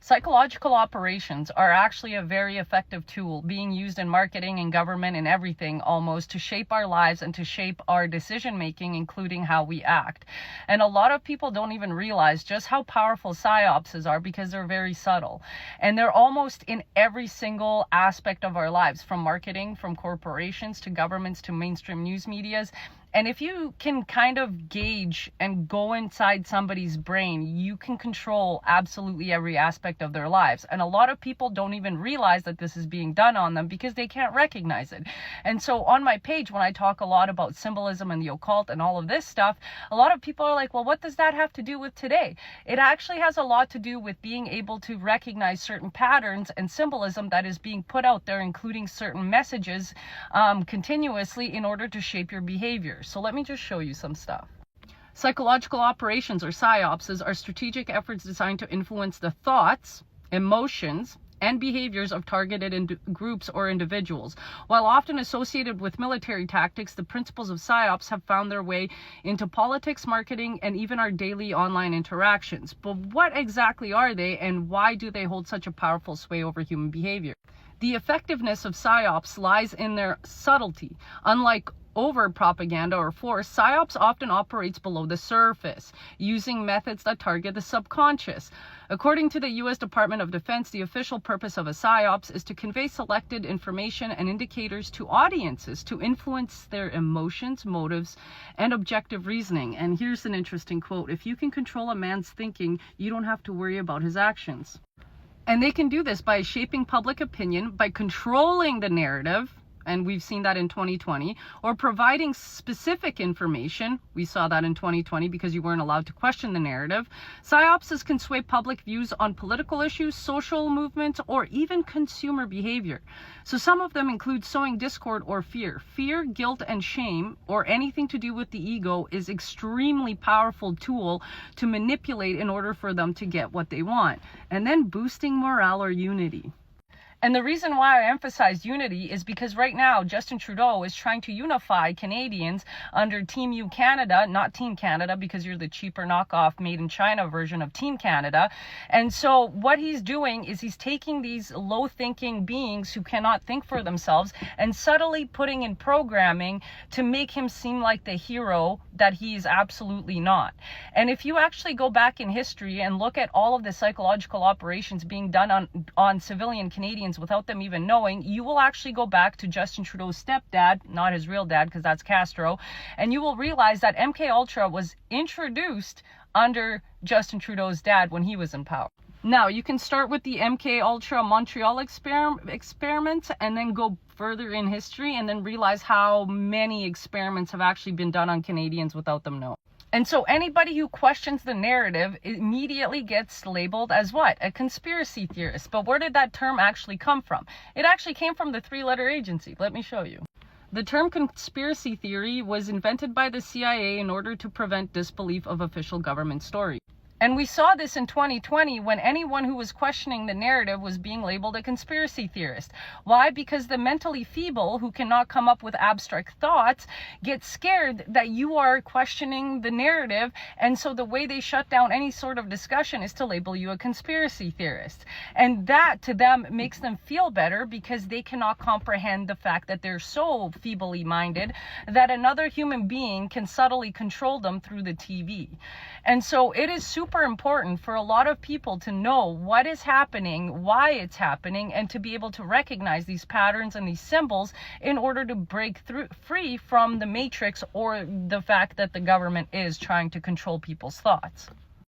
Psychological operations are actually a very effective tool being used in marketing and government and everything almost to shape our lives and to shape our decision making, including how we act. And a lot of people don't even realize just how powerful psyopses are because they're very subtle. And they're almost in every single aspect of our lives, from marketing, from corporations to governments to mainstream news medias. And if you can kind of gauge and go inside somebody's brain, you can control absolutely every aspect of their lives. And a lot of people don't even realize that this is being done on them because they can't recognize it. And so on my page, when I talk a lot about symbolism and the occult and all of this stuff, a lot of people are like, well, what does that have to do with today? It actually has a lot to do with being able to recognize certain patterns and symbolism that is being put out there, including certain messages continuously in order to shape your behavior. So let me just show you some stuff. Psychological operations, or psyopses, are strategic efforts designed to influence the thoughts, emotions, and behaviors of targeted groups or individuals. While often associated with military tactics, the principles of psyops have found their way into politics, marketing, and even our daily online interactions. But what exactly are they, and why do they hold such a powerful sway over human behavior? The effectiveness of psyops lies in their subtlety. Unlike overt propaganda or force, psyops often operates below the surface, using methods that target the subconscious. According to the U.S. Department of Defense, the official purpose of a psyops is to convey selected information and indicators to audiences to influence their emotions, motives, and objective reasoning. And here's an interesting quote: "If you can control a man's thinking, you don't have to worry about his actions." And they can do this by shaping public opinion, by controlling the narrative, and we've seen that in 2020, or providing specific information. We saw that in 2020 because you weren't allowed to question the narrative. Psyopses can sway public views on political issues, social movements, or even consumer behavior. So some of them include sowing discord or fear. Fear, guilt, and shame, or anything to do with the ego, is extremely powerful tool to manipulate in order for them to get what they want. And then boosting morale or unity. And the reason why I emphasize unity is because right now Justin Trudeau is trying to unify Canadians under Team U Canada, not Team Canada, because you're the cheaper knockoff made in China version of Team Canada. And so what he's doing is he's taking these low thinking beings who cannot think for themselves and subtly putting in programming to make him seem like the hero that he is absolutely not. And if you actually go back in history and look at all of the psychological operations being done on civilian Canadians without them even knowing, you will actually go back to Justin Trudeau's stepdad, not his real dad because that's Castro, and you will realize that MK Ultra was introduced under Justin Trudeau's dad when he was in power. Now, you can start with the MK Ultra Montreal experiment and then go further in history and then realize how many experiments have actually been done on Canadians without them knowing. And so anybody who questions the narrative immediately gets labeled as what? A conspiracy theorist. But where did that term actually come from? It actually came from the three-letter agency. Let me show you. The term conspiracy theory was invented by the CIA in order to prevent disbelief of official government stories. And we saw this in 2020 when anyone who was questioning the narrative was being labeled a conspiracy theorist. Why? Because the mentally feeble who cannot come up with abstract thoughts get scared that you are questioning the narrative. And so the way they shut down any sort of discussion is to label you a conspiracy theorist. And that to them makes them feel better because they cannot comprehend the fact that they're so feebly minded that another human being can subtly control them through the TV. And so it is super important for a lot of people to know what is happening, why it's happening, and to be able to recognize these patterns and these symbols in order to break free from the matrix or the fact that the government is trying to control people's thoughts.